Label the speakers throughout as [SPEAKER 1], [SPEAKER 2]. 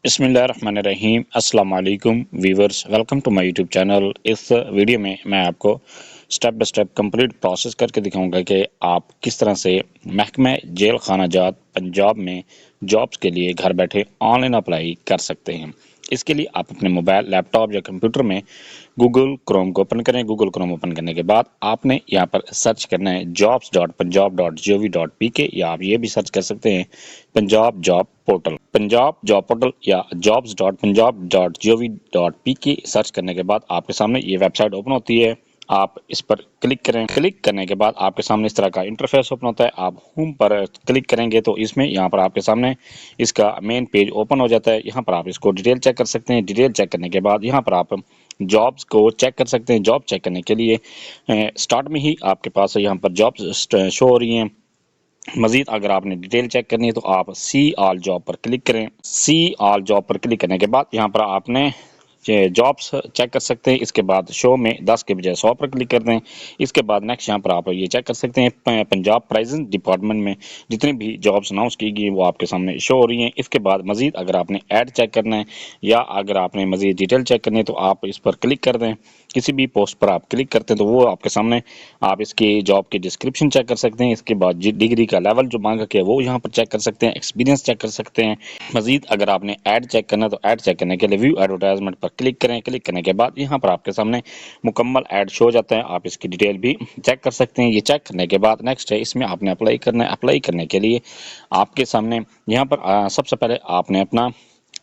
[SPEAKER 1] बिस्मिल्लाहिर्रहमानिर्रहीम अस्सलाम वालेकुम viewers, welcome to my YouTube channel. इस वीडियो में मैं आपको step by step complete process करके दिखाऊंगा कि आप किस तरह से महकमा जेल खाना जात पंजाब में जॉब्स के लिए घर बैठे ऑनलाइन अप्लाई कर सकते हैं। इसके लिए आप अपने मोबाइल, लैपटॉप या कंप्यूटर में गूगल क्रोम को ओपन करें। गूगल क्रोम ओपन करने के बाद आपने यहाँ पर सर्च करना है jobs.punjab.gov.pk, या आप ये भी सर्च कर सकते हैं Punjab job portal. Punjab job portal या jobs.punjab.gov.pk सर्च करने के बाद आपके सामने ये वेबसाइट ओपन होती है। आप इस पर क्लिक करें। क्लिक करने के बाद आपके सामने इस तरह का इंटरफेस ओपन होता है। आप होम पर क्लिक करेंगे तो इसमें यहाँ पर आपके सामने इसका मेन पेज ओपन हो जाता है। यहाँ पर आप इसको डिटेल चेक कर सकते हैं। डिटेल चेक करने के बाद यहाँ पर आप जॉब्स को चेक कर सकते हैं। जॉब चेक करने के लिए स्टार्ट में ही आपके पास यहाँ पर जॉब्स शो हो रही हैं। मजीद अगर आपने डिटेल चेक करनी है तो आप सी ऑल जॉब पर क्लिक करें। सी ऑल जॉब पर क्लिक करने के बाद यहाँ पर आपने जॉब्स चेक कर सकते हैं। इसके बाद शो में 10 के बजाय 100 पर क्लिक कर दें। इसके बाद नेक्स्ट यहाँ पर आप ये चेक कर सकते हैं पंजाब प्राइजेंट डिपार्टमेंट में जितनी भी जॉब्स अनाउंस की गई वो आपके सामने शो हो रही हैं। इसके बाद मजीद अगर आपने ऐड चेक करना है या अगर आपने मजीद डिटेल चेक करनी है तो आप इस पर क्लिक कर दें। किसी भी पोस्ट पर आप क्लिक करते हैं तो वो आपके सामने आप इसकी जॉब की डिस्क्रिप्शन चेक कर सकते हैं। इसके बाद डिग्री का लेवल जो मांगा गया वो यहाँ पर चेक कर सकते हैं। एक्सपीरियंस चेक कर सकते हैं। मजीद अगर आपने ऐड चेक करना है तो ऐड चेक करने के लिए व्यू एडवर्टाइजमेंट पर क्लिक करें। क्लिक करने के बाद यहाँ पर आपके सामने मुकम्मल ऐड शो हो जाता है। आप इसकी डिटेल भी चेक कर सकते हैं। ये चेक करने के बाद नेक्स्ट है इसमें आपने अप्लाई करना है। अप्लाई करने के लिए आपके सामने यहाँ पर सबसे पहले आपने अपना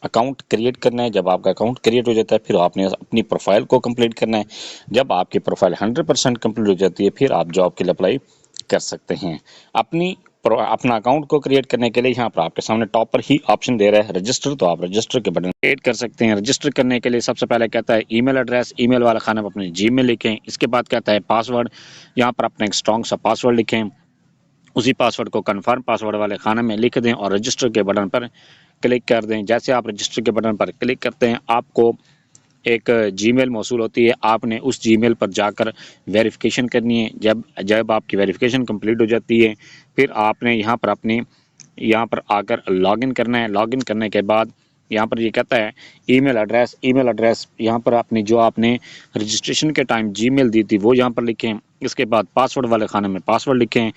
[SPEAKER 1] अकाउंट क्रिएट करना है। जब आपका अकाउंट क्रिएट हो जाता है फिर आपने अपनी प्रोफाइल को कंप्लीट करना है। जब आपकी प्रोफाइल 100% कंप्लीट हो जाती है फिर आप जॉब के लिए अप्लाई कर सकते हैं। अपना अकाउंट को क्रिएट करने के लिए यहाँ पर आपके सामने टॉप पर ही ऑप्शन दे रहा है रजिस्टर, तो आप रजिस्टर के बटन क्रिएट कर सकते हैं। रजिस्टर करने के लिए सबसे पहले कहता है ईमेल एड्रेस, ईमेल वाला खाना में अपने जीमेल लिखें। इसके बाद कहता है पासवर्ड, यहाँ पर अपने एक स्ट्रॉन्ग सा पासवर्ड लिखें। उसी पासवर्ड को कन्फर्म पासवर्ड वाले खाने में लिख दें और रजिस्टर के बटन पर क्लिक कर दें। जैसे आप रजिस्टर के बटन पर क्लिक करते हैं आपको एक जीमेल मौसूल होती है। आपने उस जीमेल पर जाकर वेरिफिकेशन करनी है। जब आपकी वेरिफिकेशन कंप्लीट हो जाती है फिर आपने यहाँ पर आकर लॉगिन करना है। लॉगिन करने के बाद यहाँ पर ये कहता है ईमेल एड्रेस यहाँ पर अपनी जो आपने रजिस्ट्रेशन के टाइम जीमेल दी थी वो यहाँ पर लिखें। इसके बाद पासवर्ड वाले खाने में पासवर्ड लिखें।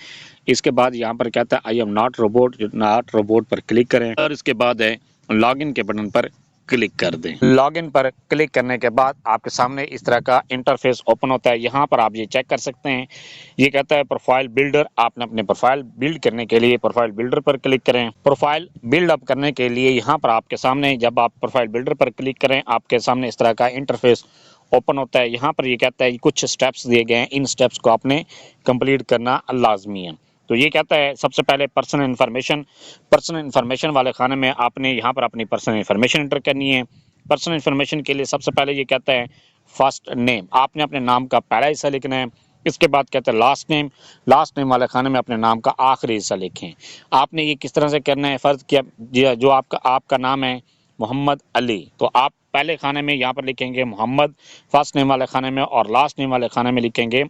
[SPEAKER 1] इसके बाद यहाँ पर कहता है आई एम नॉट रोबोट पर क्लिक करें और इसके बाद है लॉगिन के बटन पर क्लिक कर दें। लॉगिन पर क्लिक करने के बाद आपके सामने इस तरह का इंटरफेस ओपन होता है। यहाँ पर आप ये चेक कर सकते हैं। ये कहता है प्रोफाइल बिल्डर। आपने अपने प्रोफाइल बिल्ड करने के लिए प्रोफाइल बिल्डर पर क्लिक करें। प्रोफाइल बिल्ड अप करने के लिए यहाँ पर आपके सामने जब आप प्रोफाइल बिल्डर पर क्लिक करें आपके सामने इस तरह का इंटरफेस ओपन होता है। यहाँ पर ये कहता है कुछ स्टेप्स दिए गए हैं, इन स्टेप्स को आपने कंप्लीट करना लाजमी है। तो ये कहता है सबसे पहले पर्सनल इन्फॉर्मेशन वाले खाने में आपने यहाँ पर अपनी पर्सनल इन्फॉर्मेशन एंटर करनी है। पर्सनल इन्फॉर्मेशन के लिए सबसे पहले ये कहता है फर्स्ट नेम, आपने अपने नाम का पहला हिस्सा लिखना है। इसके बाद कहता है लास्ट नेम वाले खाने में अपने नाम का आखिरी हिस्सा लिखें। आपने ये किस तरह से करना है, फ़र्ज़ किया जो आपका नाम है मोहम्मद अली, तो आप पहले खाने में यहाँ पर लिखेंगे मोहम्मद फर्स्ट नेम वाले खाने में और लास्ट नेम वाले खाने में लिखेंगे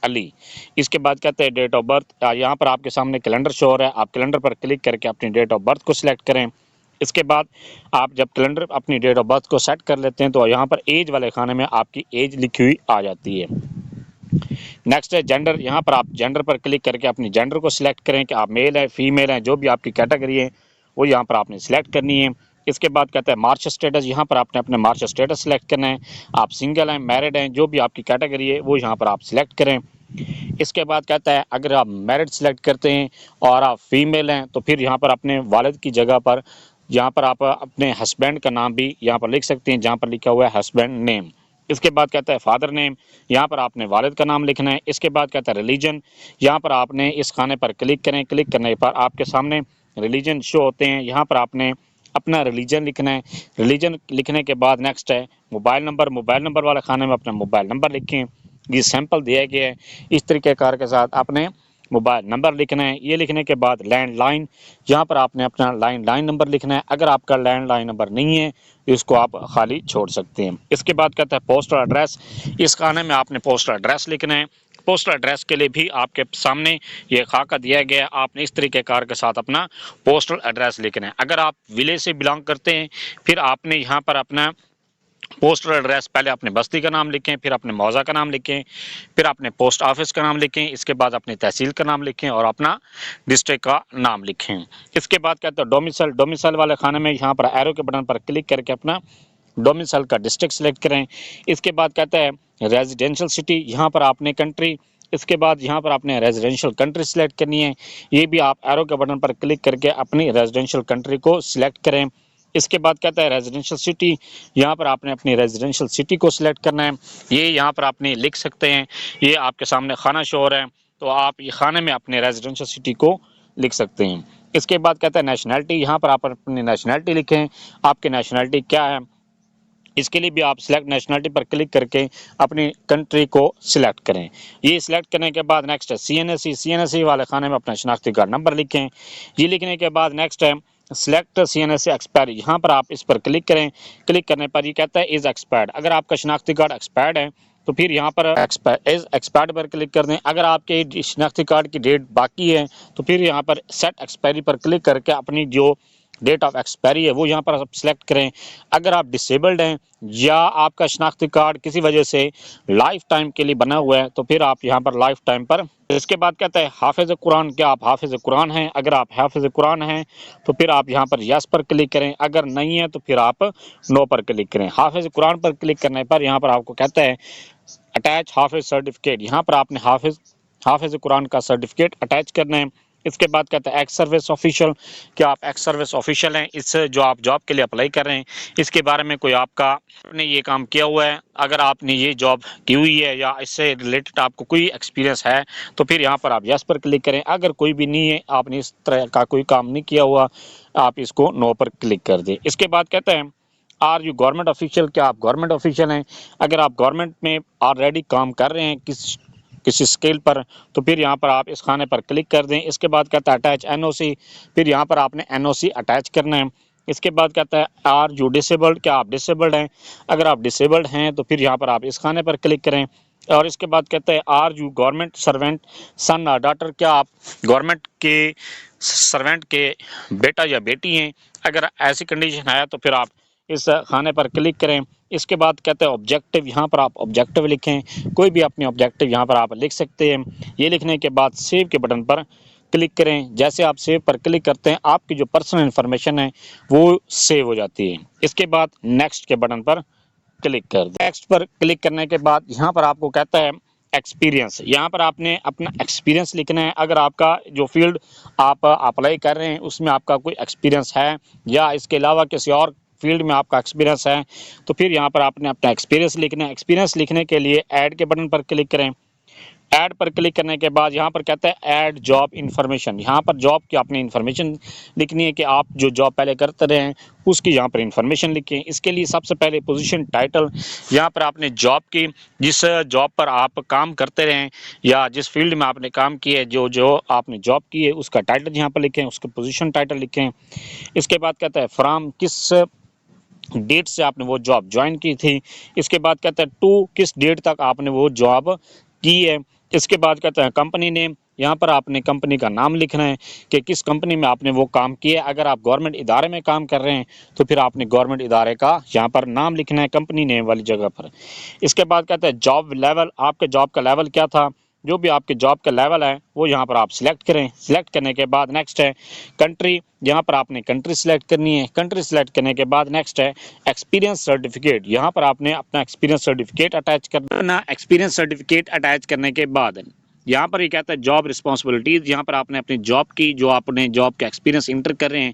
[SPEAKER 1] अली। इसके बाद कहते हैं डेट ऑफ बर्थ, यहाँ पर आपके सामने कैलेंडर शो हो रहा है। आप कैलेंडर पर क्लिक करके अपनी डेट ऑफ बर्थ को सिलेक्ट करें। इसके बाद आप जब कैलेंडर अपनी डेट ऑफ बर्थ को सेट कर लेते हैं तो यहाँ पर एज वाले खाने में आपकी एज लिखी हुई आ जाती है। नेक्स्ट है जेंडर, यहाँ पर आप जेंडर पर क्लिक करके अपनी जेंडर को सिलेक्ट करें कि आप मेल है फीमेल हैं, जो भी आपकी कैटेगरी है वो यहाँ पर आपने सिलेक्ट करनी है। इसके बाद कहता है मार्च स्टेटस, यहाँ पर आपने अपने मार्च स्टेटस सिलेक्ट करना है। आप सिंगल हैं, मैरिड हैं, जो भी आपकी कैटेगरी है वो यहाँ पर आप सिलेक्ट करें। इसके बाद कहता है अगर आप मैरिड सिलेक्ट करते हैं और आप फीमेल हैं तो फिर यहाँ पर अपने वालिद की जगह पर यहाँ पर आप अपने हस्बैंड का नाम भी यहाँ पर लिख सकते हैं जहाँ पर लिखा हुआ है हस्बैंड नेम। इसके बाद कहता है फादर नेम, यहाँ पर आपने वालिद का नाम लिखना है। इसके बाद कहता है रिलीजन, यहाँ पर आपने इस खाने पर क्लिक करें। क्लिक करने पर आपके सामने रिलीजन शो होते हैं। यहाँ पर आपने अपना रिलीजन लिखना है। रिलीजन लिखने के बाद नेक्स्ट है मोबाइल नंबर वाले खाने में अपना मोबाइल नंबर लिखें। ये सैंपल दिया गया है, इस तरीक़ेकार के साथ आपने मोबाइल नंबर लिखना है। ये लिखने के बाद लैंडलाइन, यहाँ पर आपने अपना लैंडलाइन नंबर लिखना है। अगर आपका लैंडलाइन नंबर नहीं है तो इसको आप खाली छोड़ सकते हैं। इसके बाद कहता है पोस्टल एड्रेस, इस खाने में आपने पोस्टल एड्रेस लिखना है। पोस्टल एड्रेस के लिए भी आपके सामने ये खाका दिया गया है। आपने इस तरीक़ेकार के साथ अपना पोस्टल एड्रेस लिखना है। अगर आप विलेज से बिलोंग करते हैं, फिर आपने यहाँ पर अपना पोस्टल एड्रेस, पहले अपने बस्ती का नाम लिखें, फिर अपने मौज़ा का नाम लिखें, फिर अपने पोस्ट ऑफिस का नाम लिखें, इसके बाद अपनी तहसील का नाम लिखें और अपना डिस्ट्रिक्ट का नाम लिखें। इसके बाद कहते हैं डोमिसाइल। डोमिसाइल वाले खाने में यहाँ पर एरो के बटन पर क्लिक करके अपना डोमिसाइल का डिस्ट्रिक्ट सेलेक्ट करें। इसके बाद कहता है रेजिडेंशियल सिटी, यहाँ पर आपने कंट्री, इसके बाद यहाँ पर आपने रेजिडेंशियल कंट्री सेलेक्ट करनी है। ये भी आप एरो के बटन पर क्लिक करके अपनी रेजिडेंशियल कंट्री को सिलेक्ट करें। इसके बाद कहता है रेजिडेंशियल सिटी, यहाँ पर आपने अपनी रेजिडेंशियल सिटी को सिलेक्ट करना है। ये यहाँ पर आपने लिख सकते हैं, ये आपके सामने खाना शो हो रहा है, तो आप ये खाने में अपने रेजिडेंशियल सिटी को लिख सकते हैं। इसके बाद कहता है नेशनैलिटी, यहाँ पर आप अपनी नेशनैलिटी लिखें, आपकी नेशनैलिटी क्या है। इसके लिए भी आप सिलेक्ट नेशनलिटी पर क्लिक करके अपनी कंट्री को सिलेक्ट करें। ये सिलेक्ट करने के बाद नेक्स्ट है CNSE। CNSE वाले खाने में अपना शनाख्ती कार्ड नंबर लिखें। ये लिखने के बाद नेक्स्ट है सिलेक्ट CNSE एक्सपायरी, यहाँ पर आप इस पर क्लिक करें। क्लिक करने पर ये कहता है इज़ एक्सपायर्ड। अगर आपका शनाख्ती कार्ड एक्सपायर्ड है तो फिर यहाँ पर इज़ एक्सपायर्ड पर क्लिक कर दें। अगर आपके शनाख्ती कार्ड की डेट बाकी है तो फिर यहाँ पर सेट एक्सपायरी पर क्लिक करके अपनी जो डेट ऑफ एक्सपायरी है वो यहाँ पर आप सिलेक्ट करें। अगर आप डिसेबल्ड हैं या आपका शनाख्ती कार्ड किसी वजह से लाइफ टाइम के लिए बना हुआ है तो फिर आप यहाँ पर लाइफ टाइम पर। इसके बाद कहता है हाफिज़ कुरान, क्या आप हाफिज़ कुरान हैं। अगर आप हाफिज़ कुरान हैं तो फिर आप यहाँ पर यस पर क्लिक करें, अगर नहीं है तो फिर आप नो पर क्लिक करें। हाफिज़ कुरान पर क्लिक करने पर यहाँ पर आपको कहता है अटैच हाफिज़ सर्टिफिकेट, यहाँ पर आपने हाफिज़ कुरान का सर्टिफिकेट अटैच करना है। इसके बाद कहता है एक्स सर्विस ऑफिशियल, क्या आप एक्स सर्विस ऑफिशियल हैं, इस जो आप जॉब के लिए अप्लाई कर रहे हैं इसके बारे में कोई आपने ये काम किया हुआ है। अगर आपने ये जॉब की हुई है या इससे रिलेटेड आपको कोई एक्सपीरियंस है तो फिर यहाँ पर आप यस पर क्लिक करें। अगर कोई भी नहीं है, आपने इस तरह का कोई काम नहीं किया हुआ, आप इसको नो पर क्लिक कर दें। इसके बाद कहते हैं आर यू गवर्नमेंट ऑफिशियल, क्या आप गवर्नमेंट ऑफिशियल हैं। अगर आप गवर्नमेंट में ऑलरेडी काम कर रहे हैं किसी स्केल पर तो फिर यहाँ पर आप इस खाने पर क्लिक कर दें। इसके बाद कहता है अटैच NOC, फिर यहाँ पर आपने NOC अटैच करना है। इसके बाद कहता है आर यू डिसेबल्ड, क्या आप डिसेबल्ड हैं। अगर आप डिसेबल्ड हैं तो फिर यहाँ पर आप इस खाने पर क्लिक करें। और इसके बाद कहते हैं आर यू गवर्नमेंट सर्वेंट सन और डॉटर, क्या आप गवर्नमेंट के सर्वेंट के बेटा या बेटी हैं। अगर ऐसी कंडीशन है तो फिर आप इस खाने पर क्लिक करें। इसके बाद कहते हैं ऑब्जेक्टिव, यहाँ पर आप ऑब्जेक्टिव लिखें, कोई भी अपने ऑब्जेक्टिव यहाँ पर आप लिख सकते हैं। ये लिखने के बाद सेव के बटन पर क्लिक करें। जैसे आप सेव पर क्लिक करते हैं आपकी जो पर्सनल इन्फॉर्मेशन है वो सेव हो जाती है। इसके बाद नेक्स्ट के बटन पर क्लिक कर दें। नेक्स्ट पर क्लिक करने के बाद यहाँ पर आपको कहता है एक्सपीरियंस, यहाँ पर आपने अपना एक्सपीरियंस लिखना है। अगर आपका जो फील्ड आप अप्लाई कर रहे हैं उसमें आपका कोई एक्सपीरियंस है या इसके अलावा किसी और फील्ड में आपका एक्सपीरियंस है तो फिर यहाँ पर आपने अपना एक्सपीरियंस लिखना है। एक्सपीरियंस लिखने के लिए ऐड के बटन पर क्लिक करें। ऐड पर क्लिक करने के बाद यहाँ पर कहता है ऐड जॉब इन्फॉर्मेशन, यहाँ पर जॉब की आपने इन्फॉर्मेशन लिखनी है कि आप जो जॉब पहले करते रहे हैं उसकी यहाँ पर इन्फॉर्मेशन लिखें। इसके लिए सबसे पहले पोजीशन टाइटल, यहाँ पर आपने जॉब की जिस जॉब पर आप काम करते रहें या जिस फील्ड में आपने काम किया है जो आपने जॉब की है उसका टाइटल यहाँ पर लिखें, उसके पोजीशन टाइटल लिखें। इसके बाद कहता है फ्रॉम, किस डेट से आपने वो जॉब ज्वाइन की थी। इसके बाद कहता है टू, किस डेट तक आपने वो जॉब की है। इसके बाद कहता है कंपनी नेम, यहाँ पर आपने कंपनी का नाम लिखना है कि किस कंपनी में आपने वो काम किया है। अगर आप गवर्नमेंट इदारे में काम कर रहे हैं तो फिर आपने गवर्नमेंट इदारे का यहाँ पर नाम लिखना है कंपनी नेम वाली जगह पर। इसके बाद कहता है जॉब लेवल, आपके जॉब का लेवल क्या था, जो भी आपके जॉब का लेवल है वो यहाँ पर आप सिलेक्ट करें। सिलेक्ट करने के बाद नेक्स्ट है कंट्री, यहाँ पर आपने कंट्री सिलेक्ट करनी है। कंट्री सिलेक्ट करने के बाद नेक्स्ट है एक्सपीरियंस सर्टिफिकेट, यहाँ पर आपने अपना एक्सपीरियंस सर्टिफिकेट अटैच करना। एक्सपीरियंस सर्टिफिकेट अटैच करने के बाद यहाँ पर ये कहता है जॉब रिस्पॉन्सिबिलिटीज़, यहाँ पर आपने अपनी जॉब की जो आपने जॉब का एक्सपीरियंस इंटर कर रहे हैं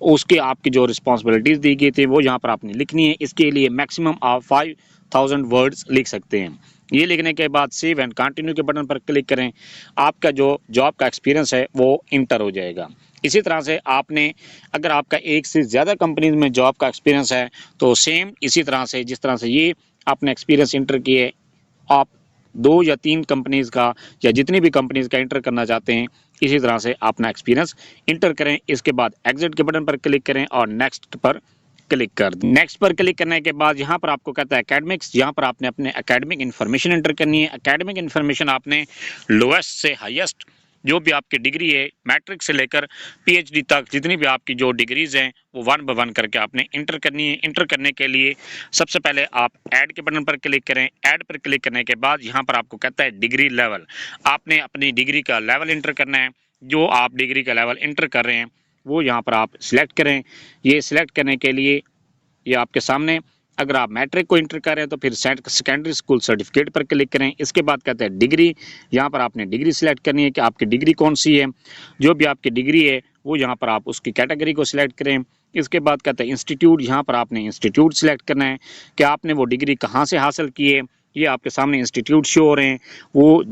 [SPEAKER 1] उसकी आपकी जो रिस्पॉन्सिबिलिटीज़ दी गई थी वो यहाँ पर आपने लिखनी है। इसके लिए मैक्सिमम आप 5000 वर्ड्स लिख सकते हैं। ये लिखने के बाद सेव एंड कंटिन्यू के बटन पर क्लिक करें। आपका जो जॉब का एक्सपीरियंस है वो इंटर हो जाएगा। इसी तरह से आपने अगर आपका एक से ज़्यादा कंपनीज में जॉब का एक्सपीरियंस है तो सेम इसी तरह से जिस तरह से ये आपने एक्सपीरियंस इंटर किए, आप 2 या 3 कंपनीज का या जितनी भी कंपनीज का इंटर करना चाहते हैं इसी तरह से अपना एक्सपीरियंस इंटर करें। इसके बाद एग्जिट के बटन पर क्लिक करें और नेक्स्ट पर क्लिक कर दें। नेक्स्ट पर क्लिक करने के बाद यहाँ पर आपको कहता है एकेडमिक्स, यहाँ पर आपने अपने एकेडमिक इन्फॉर्मेशन एंटर करनी है। एकेडमिक इन्फॉर्मेशन आपने लोएस्ट से हाईएस्ट जो भी आपकी डिग्री है, मैट्रिक से लेकर पीएचडी तक जितनी भी आपकी जो डिग्रीज हैं वो 1 बाय 1 करके आपने इंटर करनी है। इंटर करने के लिए सबसे पहले आप ऐड के बटन पर क्लिक करें। ऐड पर क्लिक करने के बाद यहाँ पर आपको कहता है डिग्री लेवल, आपने अपनी डिग्री का लेवल इंटर करना है। जो आप डिग्री का लेवल इंटर कर रहे हैं वो यहाँ पर आप सिलेक्ट करें। ये सिलेक्ट करने के लिए ये आपके सामने, अगर आप मैट्रिक को इंटर कर रहे हैं तो फिर सेकेंडरी स्कूल सर्टिफिकेट पर क्लिक करें। इसके बाद कहते हैं डिग्री, यहाँ पर आपने डिग्री सिलेक्ट करनी है कि आपकी डिग्री कौन सी है। जो भी आपकी डिग्री है वो यहाँ पर आप उसकी कैटेगरी को सिलेक्ट करें। इसके बाद कहते हैं इंस्टीट्यूट, यहाँ पर आपने इंस्टीट्यूट सिलेक्ट करना है कि आपने वो डिग्री कहाँ से हासिल की है। ये आपके सामने इंस्टीट्यूट शो हो रहे हैं, वो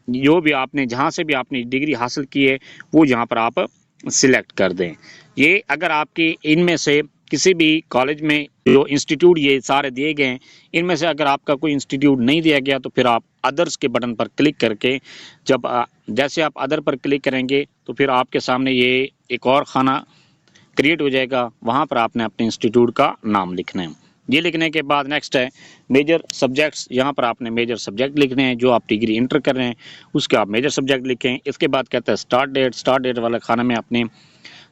[SPEAKER 1] जो भी आपने जहाँ से भी आपने डिग्री हासिल की है वो यहाँ पर आप सिलेक्ट कर दें। ये अगर आपके इनमें से किसी भी कॉलेज में जो इंस्टीट्यूट ये सारे दिए गए हैं, इनमें से अगर आपका कोई इंस्टीट्यूट नहीं दिया गया तो फिर आप अदर्स के बटन पर क्लिक करके जब जैसे आप अदर पर क्लिक करेंगे तो फिर आपके सामने ये एक और खाना क्रिएट हो जाएगा, वहाँ पर आपने अपने इंस्टीट्यूट का नाम लिखना है। ये लिखने के बाद नेक्स्ट है मेजर सब्जेक्ट्स, यहाँ पर आपने मेजर सब्जेक्ट लिखने हैं जो आप डिग्री इंटर कर रहे हैं उसके आप मेजर सब्जेक्ट लिखें। इसके बाद कहता है स्टार्ट डेट, स्टार्ट डेट वाला खाना में आपने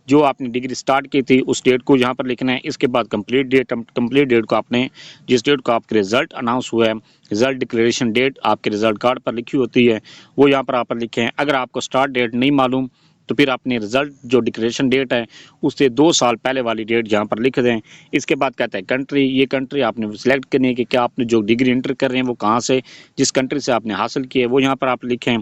[SPEAKER 1] जो आपने डिग्री स्टार्ट की थी उस डेट को यहाँ पर लिखना है। इसके बाद कंप्लीट डेट को आपने जिस डेट को आपके रिजल्ट अनाउंस हुआ है, रिजल्ट डिक्लेरेशन डेट आपके रिजल्ट कार्ड पर लिखी होती है वो यहाँ पर आप लिखें। अगर आपको स्टार्ट डेट नहीं मालूम तो फिर अपने रिजल्ट जो डिक्लेरेशन डेट है उससे 2 साल पहले वाली डेट यहाँ पर लिख दें। इसके बाद कहता है कंट्री, ये कंट्री आपने सिलेक्ट करनी है कि क्या आपने जो डिग्री इंटर कर रहे हैं वो कहाँ से, जिस कंट्री से आपने हासिल की है वो यहाँ पर आप लिखें।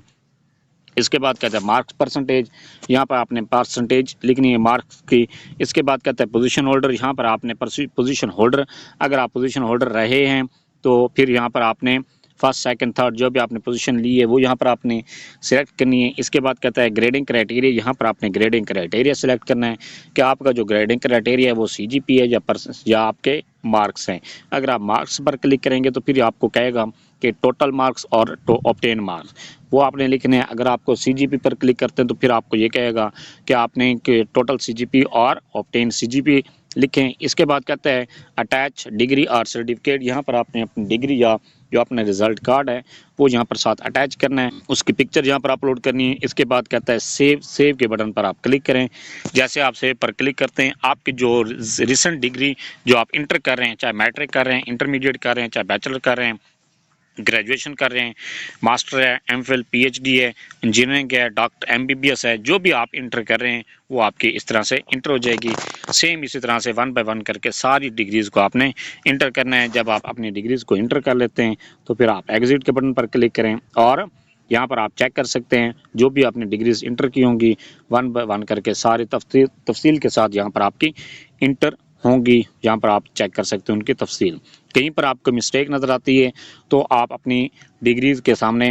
[SPEAKER 1] इसके बाद कहता है मार्क्स परसेंटेज, यहाँ पर आपने परसेंटेज लिखनी है मार्क्स की। इसके बाद कहता है पोजीशन होल्डर, यहाँ पर आपने पोजीशन होल्डर, अगर आप पोजीशन होल्डर रहे हैं तो फिर यहाँ पर आपने फर्स्ट सेकंड थर्ड जो भी आपने पोजीशन ली है वो यहाँ पर आपने सिलेक्ट करनी है। इसके बाद कहता है ग्रेडिंग क्राइटेरिया, यहाँ पर आपने ग्रेडिंग क्राइटेरिया सिलेक्ट करना है कि आपका जो ग्रेडिंग क्राइटेरिया है वो सीजीपी है या आपके मार्क्स हैं। अगर आप मार्क्स पर क्लिक करेंगे तो फिर आपको कहेगा कि टोटल मार्क्स और ऑब्टेन मार्क्स वो आपने लिखने हैं। अगर आपको सीजीपी पर क्लिक करते हैं तो फिर आपको ये कहेगा कि आपने टोटल सीजीपी और ऑब्टेन सीजीपी लिखें। इसके बाद कहता है अटैच डिग्री और सर्टिफिकेट, यहाँ पर आपने अपनी डिग्री या जो अपना रिजल्ट कार्ड है वो यहाँ पर साथ अटैच करना है, उसकी पिक्चर यहाँ पर अपलोड करनी है। इसके बाद कहता है सेव के बटन पर आप क्लिक करें। जैसे आप सेव पर क्लिक करते हैं आपकी जो रिसेंट डिग्री जो आप इंटर कर रहे हैं, चाहे मैट्रिक कर रहे हैं, इंटरमीडिएट कर रहे हैं, चाहे बैचलर कर रहे हैं, ग्रेजुएशन कर रहे हैं, मास्टर है, एमफिल, पीएचडी है, इंजीनियरिंग है, डॉक्टर एमबीबीएस है, जो भी आप इंटर कर रहे हैं वो आपकी इस तरह से इंटर हो जाएगी। सेम इसी तरह से 1 बाय 1 करके सारी डिग्रीज़ को आपने इंटर करना है। जब आप अपनी डिग्रीज़ को इंटर कर लेते हैं तो फिर आप एग्जिट के बटन पर क्लिक करें और यहाँ पर आप चेक कर सकते हैं जो भी आपने डिग्रीज इंटर की होंगी 1 बाय 1 करके सारी तफसील के साथ यहाँ पर आपकी इंटर होंगी। यहाँ पर आप चेक कर सकते हैं उनकी तफसील। कहीं पर आपको मिस्टेक नज़र आती है तो आप अपनी डिग्रीज के सामने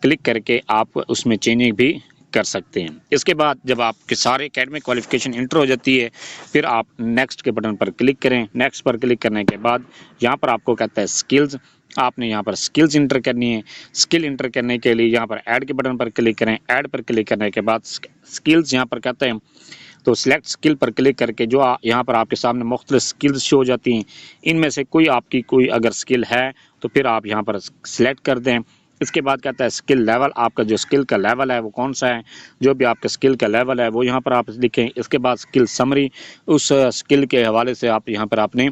[SPEAKER 1] क्लिक करके आप उसमें चेंजिंग भी कर सकते हैं। इसके बाद जब आपके सारे एकेडमिक क्वालिफिकेशन इंटर हो जाती है फिर आप नेक्स्ट के बटन पर क्लिक करें। नेक्स्ट पर क्लिक करने के बाद यहाँ पर आपको कहता है स्किल्स, आपने यहाँ पर स्किल्स इंटर करनी है। स्किल इंटर करने के लिए यहाँ पर ऐड के बटन पर क्लिक करें। ऐड पर क्लिक करने के बाद स्किल्स यहाँ पर कहते हैं तो सिलेक्ट स्किल पर क्लिक करके जो यहाँ पर आपके सामने मुख्तलिफ स्किल्स शो हो जाती हैं, इनमें से कोई आपकी कोई अगर स्किल है तो फिर आप यहाँ पर सिलेक्ट कर दें। इसके बाद कहता है स्किल लेवल, आपका जो स्किल का लेवल है वो कौन सा है, जो भी आपका स्किल का लेवल है वो यहाँ पर आप लिखें। इसके बाद स्किल समरी, उस स्किल के हवाले से आप यहाँ पर अपने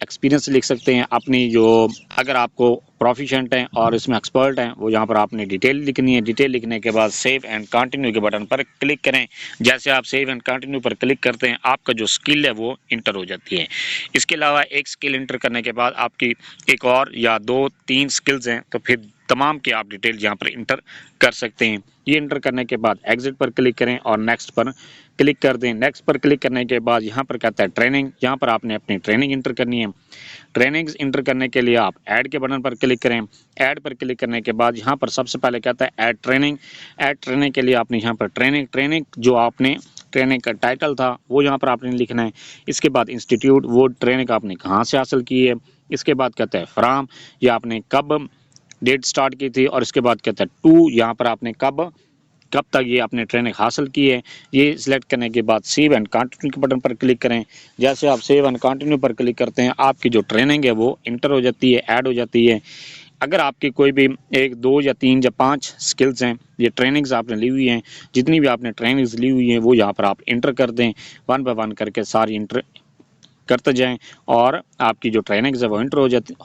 [SPEAKER 1] एक्सपीरियंस लिख सकते हैं, अपनी जो अगर आपको प्रोफिशेंट हैं और इसमें एक्सपर्ट हैं वो यहाँ पर आपने डिटेल लिखनी है। डिटेल लिखने के बाद सेव एंड कंटिन्यू के बटन पर क्लिक करें। जैसे आप सेव एंड कंटिन्यू पर क्लिक करते हैं आपका जो स्किल है वो इंटर हो जाती है। इसके अलावा एक स्किल इंटर करने के बाद आपकी एक और या 2-3 स्किल्स हैं तो फिर तमाम की आप डिटेल यहाँ पर इंटर कर सकते हैं। ये इंटर करने के बाद एग्जिट पर क्लिक करें और नेक्स्ट पर क्लिक कर दें। नेक्स्ट पर क्लिक करने के बाद यहाँ पर कहता है ट्रेनिंग, यहाँ पर आपने अपनी ट्रेनिंग इंटर करनी है। ट्रेनिंग्स इंटर करने के लिए आप ऐड के बटन पर क्लिक करें। ऐड पर क्लिक करने के बाद यहाँ पर सबसे पहले कहता है ऐड ट्रेनिंग। ऐड ट्रेनिंग के लिए आपने यहाँ पर ट्रेनिंग जो आपने ट्रेनिंग का टाइटल था वो यहाँ पर आपने लिखना है। इसके बाद इंस्टीट्यूट, वो ट्रेनिंग आपने कहाँ से हासिल की है। इसके बाद कहता है फ्राम, या आपने कब डेट स्टार्ट की थी, और इसके बाद कहता है टू, यहाँ पर आपने कब कब तक ये आपने ट्रेनिंग हासिल की है, ये सिलेक्ट करने के बाद सेव एंड कंटिन्यू के बटन पर क्लिक करें। जैसे आप सेव एंड कंटिन्यू पर क्लिक करते हैं, आपकी जो ट्रेनिंग है वो इंटर हो जाती है, ऐड हो जाती है। अगर आपकी कोई भी 1, 2 या 3 या 5 स्किल्स हैं, ये ट्रेनिंग्स आपने ली हुई हैं, जितनी भी आपने ट्रेनिंग्स ली हुई हैं वो यहाँ पर आप इंटर कर दें, 1 बाय 1 करके सारी इंटर करते जाएं और आपकी जो ट्रेनिंग्स है वो इंटर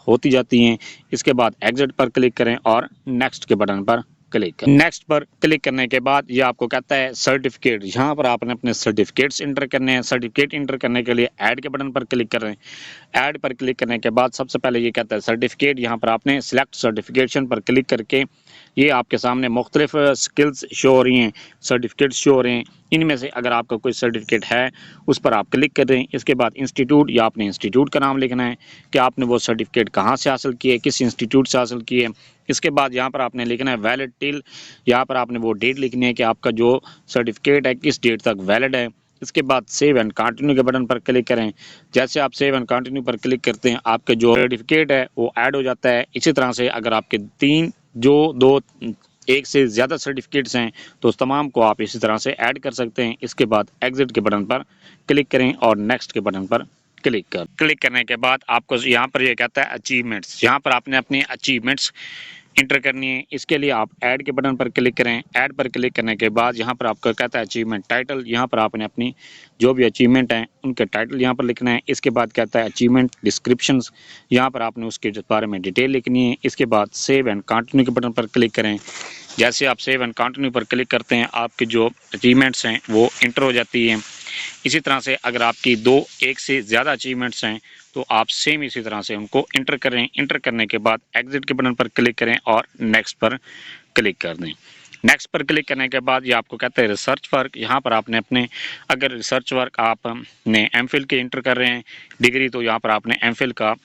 [SPEAKER 1] होती जाती हैं। इसके बाद एग्जिट पर क्लिक करें और नेक्स्ट के बटन पर क्लिक करें। नेक्स्ट पर क्लिक करने के बाद ये आपको कहता है सर्टिफिकेट, यहाँ पर आपने अपने सर्टिफिकेट्स इंटर करने हैं। सर्टिफिकेट इंटर करने के लिए ऐड के बटन पर क्लिक करें। ऐड पर क्लिक करने के बाद सबसे पहले ये कहता है सर्टिफिकेट, यहाँ पर आपने सिलेक्ट सर्टिफिकेशन पर क्लिक करके ये आपके सामने मुख्तलिफ स्किल्स शो हो रही हैं, सर्टिफिकेट्स शो हो रहे हैं। इनमें से अगर आपका कोई सर्टिफिकेट है उस पर आप क्लिक कर दें। इसके बाद इंस्टीट्यूट या अपने इंस्टीट्यूट का नाम लिखना है कि आपने वो सर्टिफिकेट कहाँ से हासिल किए, किस इंस्टीट्यूट से हासिल किए। इसके बाद यहाँ पर आपने लिखना है वैलिड टिल, यहाँ पर आपने वो डेट लिखनी है कि आपका जो सर्टिफिकेट है किस डेट तक वैलिड है। इसके बाद सेव एंड कंटिन्यू के बटन पर क्लिक करें। जैसे आप सेव एंड कंटिन्यू पर क्लिक करते हैं, आपके जो सर्टिफिकेट है वो ऐड हो जाता है। इसी तरह से अगर आपके 3 जो 2 एक से ज़्यादा सर्टिफिकेट्स हैं तो उस तमाम को आप इसी तरह से ऐड कर सकते हैं। इसके बाद एग्जिट के बटन पर क्लिक करें और नेक्स्ट के बटन पर क्लिक करने के बाद आपको यहाँ पर ये कहता है अचीवमेंट्स, यहाँ पर आपने अपनी अचीवमेंट्स इंटर करनी है। इसके लिए आप ऐड के बटन पर क्लिक करें। ऐड पर क्लिक करने के बाद यहाँ पर आपको कहता है अचीवमेंट टाइटल, यहाँ पर आपने अपनी जो भी अचीवमेंट हैं उनके टाइटल यहाँ पर लिखना है। इसके बाद कहता है अचीवमेंट डिस्क्रिप्शंस, यहाँ पर आपने उसके बारे में डिटेल लिखनी है। इसके बाद सेव एंड कंटिन्यू के बटन पर क्लिक करें। जैसे आप सेव एंड कंटिन्यू पर क्लिक करते हैं, आपके जो अचीवमेंट्स हैं वो इंटर हो जाती हैं। इसी तरह से अगर आपकी 1 से ज़्यादा अचीवमेंट्स हैं तो आप सेम इसी तरह से उनको इंटर करें। इंटर करने के बाद एग्जिट के बटन पर क्लिक करें और नेक्स्ट पर क्लिक कर दें। नेक्स्ट पर क्लिक करने के बाद ये आपको कहता है रिसर्च वर्क, यहाँ पर आपने अपने अगर रिसर्च वर्क आपने एमफिल के इंटर कर रहे हैं डिग्री, तो यहाँ पर आपने एमफिल का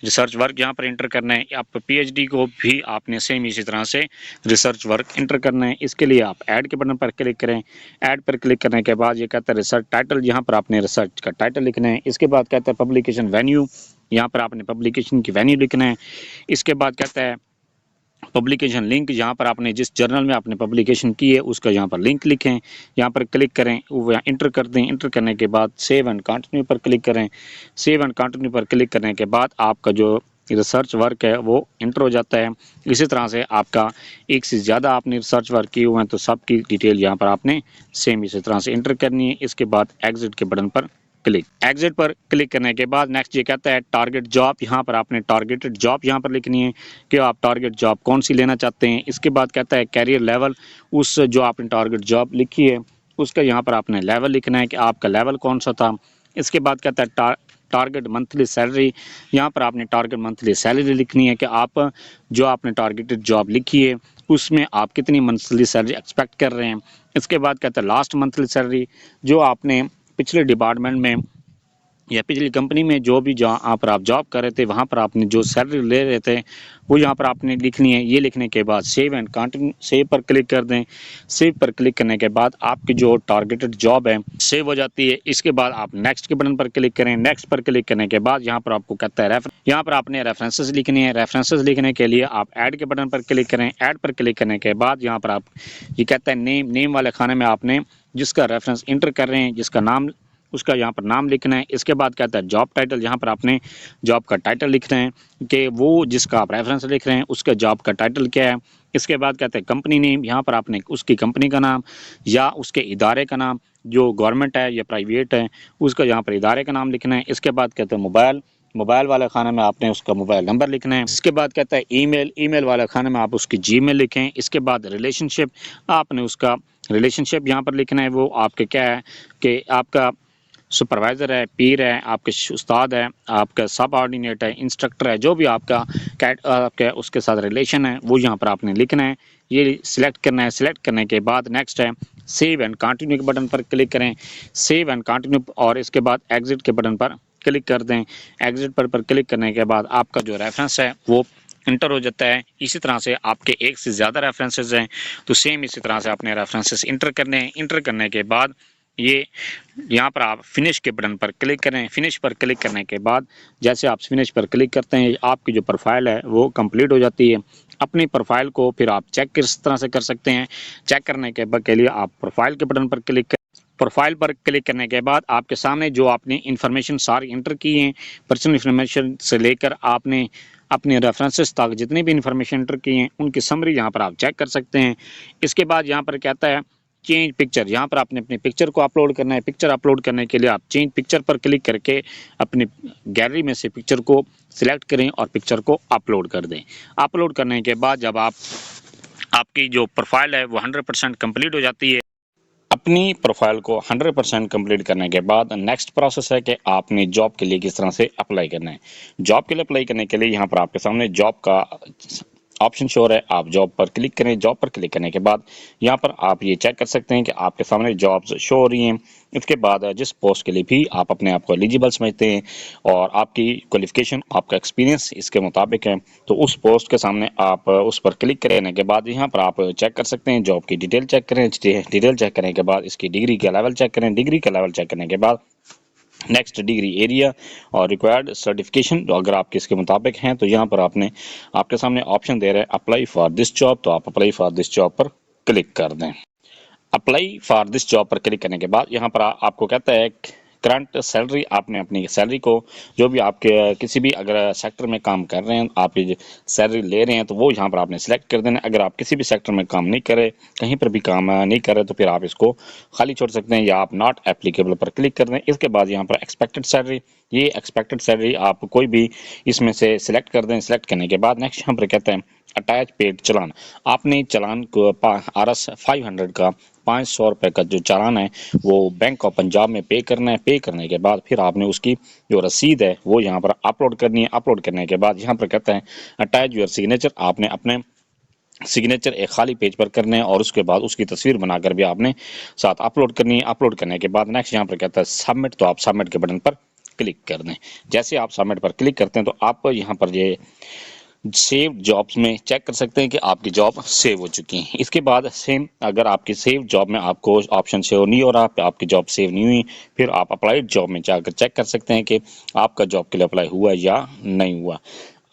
[SPEAKER 1] रिसर्च वर्क यहाँ पर इंटर करना है। आप पीएचडी को भी आपने सेम इसी तरह से रिसर्च वर्क इंटर करना है। इसके लिए आप ऐड के बटन पर क्लिक करें। ऐड पर क्लिक करने के बाद ये कहता है रिसर्च टाइटल, यहाँ पर आपने रिसर्च का टाइटल लिखना है। इसके बाद कहता है पब्लिकेशन वेन्यू, यहाँ पर आपने पब्लिकेशन की वेन्यू लिखना है। इसके बाद कहता है पब्लिकेशन लिंक, यहाँ पर आपने जिस जर्नल में आपने पब्लिकेशन की है उसका यहाँ पर लिंक लिखें। यहाँ पर क्लिक करें, वो इंटर कर दें। इंटर करने के बाद सेव एंड कंटिन्यू पर क्लिक करें। सेव एंड कंटिन्यू पर क्लिक करने के बाद आपका जो रिसर्च वर्क है वो इंटर हो जाता है। इसी तरह से आपका 1 से ज़्यादा आपने रिसर्च वर्क किए हुए हैं तो सबकी डिटेल यहाँ पर आपने सेम इसी तरह से इंटर करनी है। इसके बाद एग्जिट के बटन पर एग्जिट पर क्लिक करने के बाद नेक्स्ट ये कहता है टारगेट जॉब, यहाँ पर आपने टारगेटेड जॉब यहाँ पर लिखनी है कि आप टारगेट जॉब कौन सी लेना चाहते हैं। इसके बाद कहता है कैरियर लेवल, उस जो आपने टारगेट जॉब लिखी है उसका यहाँ पर आपने लेवल लिखना है कि आपका लेवल कौन सा था। इसके बाद कहता है टारगेट मंथली सैलरी, यहाँ पर आपने टारगेट मंथली सैलरी लिखनी है कि आप जो आपने टारगेटेड जॉब लिखी है उसमें आप कितनी मंथली सैलरी एक्सपेक्ट कर रहे हैं। इसके बाद कहता है लास्ट मंथली सैलरी, जो आपने पिछले डिपार्टमेंट में या पिछली कंपनी में जो भी जहाँ पर आप जॉब कर रहे थे वहाँ पर आपने जो सैलरी ले रहे थे वो यहाँ पर आपने लिखनी है। ये लिखने के बाद सेव एंड कंटिन्यू, सेव पर क्लिक कर दें। सेव पर क्लिक करने के बाद आपकी जो टारगेटेड जॉब है सेव हो जाती है। इसके बाद आप नेक्स्ट के बटन पर क्लिक करें। नेक्स्ट पर क्लिक करने के बाद यहाँ पर आपको कहता है यहाँ पर आपने रेफरेंसेस लिखने हैं। रेफरेंसेस लिखने के लिए आप ऐड के बटन पर क्लिक करें। ऐड पर क्लिक करने के बाद यहाँ पर आप ये कहता है नेम वाले खाने में आपने जिसका रेफरेंस इंटर कर रहे हैं जिसका नाम उसका यहाँ पर नाम लिखना है। इसके बाद कहता है जॉब टाइटल, यहाँ पर आपने जॉब का टाइटल लिखना है कि वो जिसका आप रेफरेंस लिख रहे हैं उसका जॉब का टाइटल क्या है। इसके बाद कहते हैं कंपनी नेम, यहाँ पर आपने उसकी कंपनी का नाम या उसके इदारे का नाम, जो गवर्नमेंट है या प्राइवेट है उसका यहाँ पर इदारे का नाम लिखना है। इसके बाद कहते हैं मोबाइल वाले खाने में आपने उसका मोबाइल नंबर लिखना है। इसके बाद कहता है ईमेल वाले खाने में आप उसकी जीमेल लिखें। इसके बाद रिलेशनशिप, आपने उसका रिलेशनशिप यहाँ पर लिखना है। वो आपके क्या है कि आपका सुपरवाइज़र है, पीर है, आपके उस्ताद है, आपका सब ऑर्डिनेट है, इंस्ट्रक्टर है, जो भी आपका आपके उसके साथ रिलेशन है वो यहाँ पर आपने लिखना है। ये सिलेक्ट करना है। सिलेक्ट करने के बाद नेक्स्ट है सेव एंड कंटिन्यू के बटन पर क्लिक करें। सेव एंड कंटिन्यू और इसके बाद एग्जिट के बटन पर क्लिक कर दें। एग्जिट पर क्लिक करने के बाद आपका जो रेफरेंस है वो इंटर हो जाता है। इसी तरह से आपके 1 से ज़्यादा रेफरेंसेस हैं तो सेम इसी तरह से आपने रेफरेंसेस इंटर करने हैं। इंटर करने के बाद ये यहाँ पर आप फिनिश के बटन पर क्लिक करें। फिनिश पर क्लिक करने के बाद जैसे आप फिनिश पर क्लिक करते हैं आपकी जो प्रोफाइल है वो कंप्लीट हो जाती है। अपनी प्रोफाइल को फिर आप चेक किस तरह से कर सकते हैं, चेक करने के लिए आप प्रोफाइल के बटन पर क्लिक करें। प्रोफाइल पर क्लिक करने के बाद आपके सामने जो आपने इन्फॉर्मेशन सारी इंटर की हैं, पर्सनल इन्फॉर्मेशन से लेकर आपने अपने रेफरेंसेस तक जितनी भी इन्फॉर्मेशन इंटर की हैं उनकी समरी यहाँ पर आप चेक कर सकते हैं। इसके बाद यहाँ पर कहता है चेंज पिक्चर, यहाँ पर आपने अपनी पिक्चर को अपलोड करना है। पिक्चर अपलोड करने के लिए आप चेंज पिक्चर पर क्लिक करके अपनी गैलरी में से पिक्चर को सिलेक्ट करें और पिक्चर को अपलोड कर दें। अपलोड करने के बाद जब आपकी जो प्रोफाइल है वो 100% कंप्लीट हो जाती है। अपनी प्रोफाइल को 100% कंप्लीट करने के बाद नेक्स्ट प्रोसेस है कि आपने जॉब के लिए किस तरह से अप्लाई करना है। जॉब के लिए अप्लाई करने के लिए यहाँ पर आपके सामने जॉब का ऑप्शन शो है, आप जॉब पर क्लिक करें। जॉब पर क्लिक करने के बाद यहाँ पर आप ये चेक कर सकते हैं कि आपके सामने जॉब्स शो हो रही हैं। इसके बाद जिस पोस्ट के लिए भी आप अपने आप को एलिजिबल समझते हैं और आपकी क्वालिफिकेशन, आपका एक्सपीरियंस इसके मुताबिक है, तो उस पोस्ट के सामने आप उस पर क्लिक करने के बाद यहाँ पर आप चेक कर सकते हैं, जॉब की डिटेल चेक करें। डिटेल चेक करने के बाद इसकी डिग्री का लेवल चेक करें। डिग्री का लेवल चेक करने के बाद नेक्स्ट डिग्री एरिया और रिक्वायर्ड सर्टिफिकेशन जो अगर आपके इसके मुताबिक हैं तो यहाँ पर आपके सामने ऑप्शन दे रहे हैं अप्लाई फॉर दिस जॉब, तो आप अप्लाई फॉर दिस जॉब पर क्लिक कर दें। अप्लाई फॉर दिस जॉब पर क्लिक करने के बाद यहाँ पर आपको कहता है करंट सैलरी, आपने अपनी सैलरी को जो भी आपके किसी भी अगर सेक्टर में काम कर रहे हैं आप सैलरी ले रहे हैं तो वो यहाँ पर आपने सिलेक्ट कर देना। अगर आप किसी भी सेक्टर में काम नहीं कर रहे, कहीं पर भी काम नहीं कर रहे, तो फिर आप इसको खाली छोड़ सकते हैं या आप नॉट एप्लीकेबल पर क्लिक कर दें। इसके बाद यहाँ पर एक्सपेक्टेड सैलरी, ये एक्सपेक्टेड सैलरी आप कोई भी इसमें से सिलेक्ट कर दें। सिलेक्ट करने के बाद नेक्स्ट यहाँ पर कहते हैं अटैच पेड चालान, आपने चालान को RS 500 का 500 रुपये का जो चालान है वो बैंक ऑफ पंजाब में पे करना है। पे करने के बाद फिर आपने उसकी जो रसीद है वो यहाँ पर अपलोड करनी है। अपलोड करने के बाद यहाँ पर कहते हैं अटैच योर सिग्नेचर, आपने अपने सिग्नेचर एक खाली पेज पर करने हैं और उसके बाद उसकी तस्वीर बनाकर भी आपने साथ अपलोड करनी है। अपलोड करने के बाद नेक्स्ट यहाँ पर कहता है सबमिट, तो आप सबमिट के बटन पर क्लिक कर दें। जैसे आप सबमिट पर क्लिक करते हैं तो आप यहाँ पर ये सेव जॉब्स में चेक कर सकते हैं कि आपकी जॉब सेव हो चुकी है। इसके बाद सेम अगर आपकी सेव जॉब में आपको ऑप्शन सेव नहीं हो रहा, आपकी जॉब सेव नहीं हुई, फिर आप अप्लाइड जॉब में जाकर चेक कर सकते हैं कि आपका जॉब के लिए अप्लाई हुआ या नहीं हुआ।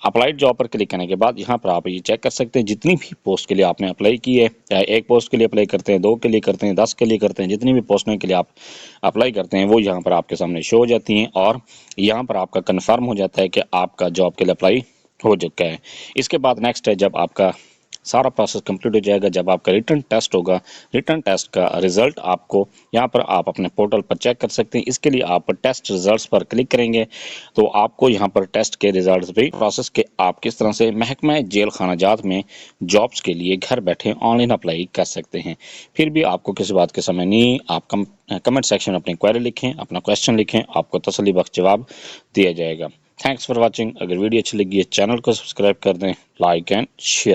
[SPEAKER 1] अप्लाइड जॉब पर क्लिक करने के बाद यहाँ पर आप ये चेक कर सकते हैं जितनी भी पोस्ट के लिए आपने अप्लाई की है, चाहे एक पोस्ट के लिए अप्लाई करते हैं, 2 के लिए करते हैं, 10 के लिए करते हैं, जितनी भी पोस्टों के लिए आप अप्लाई करते हैं वो यहाँ पर आपके सामने शो हो जाती हैं और यहाँ पर आपका कन्फर्म हो जाता है कि आपका जॉब के लिए अप्लाई हो चुका है। इसके बाद नेक्स्ट है जब आपका सारा प्रोसेस कंप्लीट हो जाएगा, जब आपका रिटर्न टेस्ट होगा, रिटर्न टेस्ट का रिजल्ट आपको यहाँ पर आप अपने पोर्टल पर चेक कर सकते हैं। इसके लिए आप टेस्ट रिजल्ट्स पर क्लिक करेंगे तो आपको यहाँ पर टेस्ट के रिजल्ट्स भी प्रोसेस के आप किस तरह से महकमा जेल खाना जात में जॉब्स के लिए घर बैठे ऑनलाइन अप्लाई कर सकते हैं। फिर भी आपको किसी बात के समय नहीं, आप कमेंट सेक्शन में अपनी क्वेरी लिखें, अपना क्वेश्चन लिखें, आपको तसल्ली बख्श जवाब दिया जाएगा। Thanks for watching. अगर वीडियो अच्छी लगी है चैनल को सब्सक्राइब कर दें, लाइक एंड शेयर।